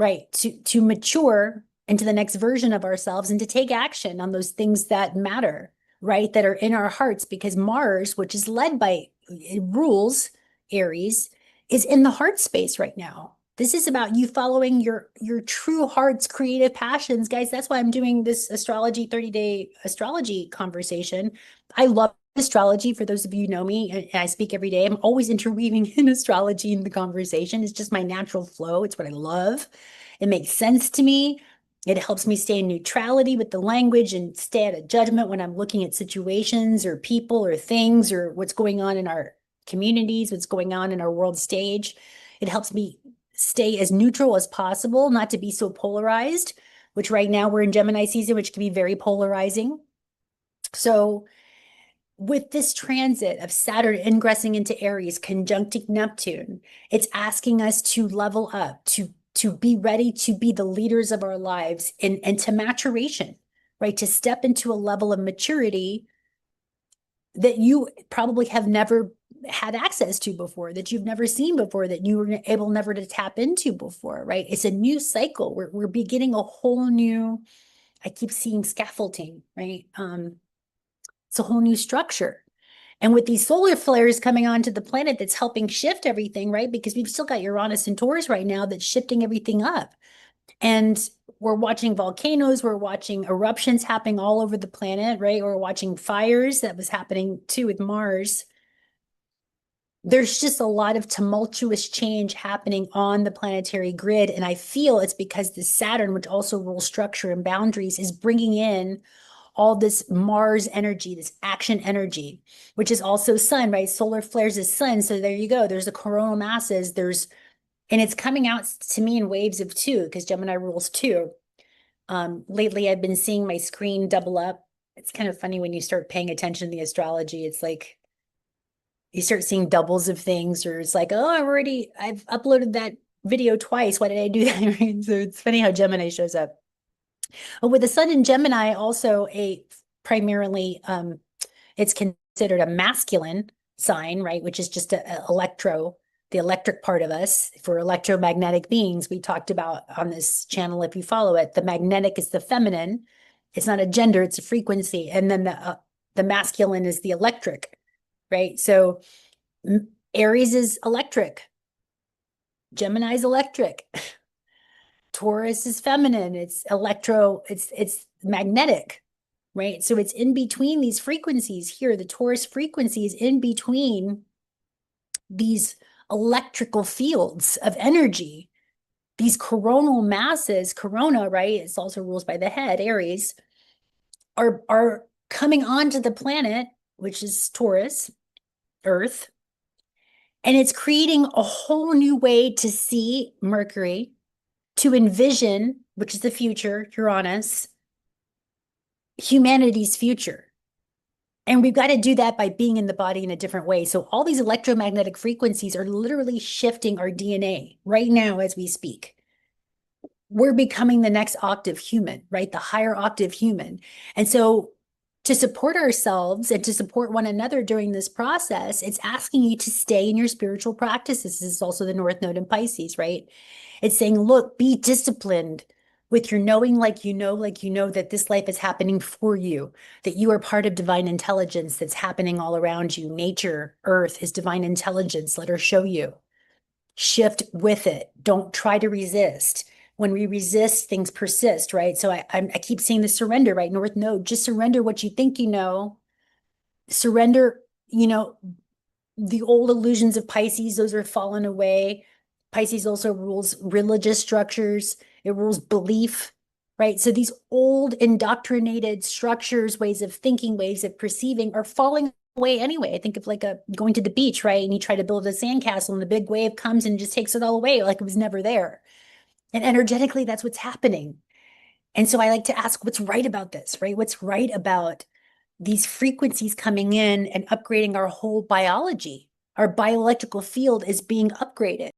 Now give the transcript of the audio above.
right? To mature into the next version of ourselves and to take action on those things that matter, right? That are in our hearts, because Mars, which is led by, it rules Aries, is in the heart space right now. This is about you following your true heart's creative passions, guys. That's why I'm doing this astrology 30-day astrology conversation. I love astrology. For those of you who know me, I speak every day. I'm always interweaving in astrology in the conversation. It's just my natural flow. It's what I love. It makes sense to me. It helps me stay in neutrality with the language and stay at a judgment when I'm looking at situations or people or things or what's going on in our communities, what's going on in our world stage. It helps me stay as neutral as possible, not to be so polarized, which right now we're in Gemini season, which can be very polarizing. So with this transit of Saturn ingressing into Aries, conjuncting Neptune, it's asking us to level up, to be ready to be the leaders of our lives and to maturation, right? To step into a level of maturity that you probably have never had access to before, that you've never seen before, that you were able never to tap into before, right? It's a new cycle. We're beginning a whole new, I keep seeing scaffolding, right? It's a whole new structure. And with these solar flares coming onto the planet, that's helping shift everything, right? Because we've still got Uranus and Taurus right now that's shifting everything up. And we're watching volcanoes, we're watching eruptions happening all over the planet, right? We're watching fires that was happening too with Mars. There's just a lot of tumultuous change happening on the planetary grid. And I feel it's because the Saturn, which also rules structure and boundaries, is bringing in all this Mars energy, this action energy, which is also sun, right? Solar flares is sun. So there you go. There's the coronal masses. And it's coming out to me in waves of two, because Gemini rules two. Lately, I've been seeing my screen double up. It's kind of funny when you start paying attention to the astrology. It's like you start seeing doubles of things, or it's like, oh, I've uploaded that video twice. Why did I do that? So it's funny how Gemini shows up. But with the sun in Gemini, also primarily, it's considered a masculine sign, right? Which is just the electric part of us. For electromagnetic beings, we talked about on this channel, if you follow it, the magnetic is the feminine. It's not a gender, it's a frequency. And then the masculine is the electric, right? So Aries is electric. Gemini is electric. Taurus is feminine. It's it's magnetic, right? So it's in between these frequencies here. The Taurus frequency is in between these electrical fields of energy. These coronal masses, corona, right? It's also rules by the head, Aries, are coming onto the planet, which is Taurus, Earth, and it's creating a whole new way to see Mercury, to envision, which is the future, Uranus, humanity's future. And we've got to do that by being in the body in a different way. So all these electromagnetic frequencies are literally shifting our DNA right now as we speak. We're becoming the next octave human, right? The higher octave human. And so to support ourselves and to support one another during this process, it's asking you to stay in your spiritual practices. This is also the North Node in Pisces, right? It's saying, look, be disciplined with your knowing, like you know that this life is happening for you, that you are part of divine intelligence that's happening all around you. Nature, Earth is divine intelligence. Let her show you. Shift with it. Don't try to resist. When we resist, things persist, right? So I keep seeing the surrender, right? North Node, just surrender what you think you know. Surrender, the old illusions of Pisces, those are fallen away. Pisces also rules religious structures. It rules belief, right? So these old indoctrinated structures, ways of thinking, ways of perceiving are falling away anyway. I think of like going to the beach, right? And you try to build a sandcastle and the big wave comes and just takes it all away like it was never there. And energetically, that's what's happening. And so I like to ask, what's right about this, right? What's right about these frequencies coming in and upgrading our whole biology? Our bioelectrical field is being upgraded.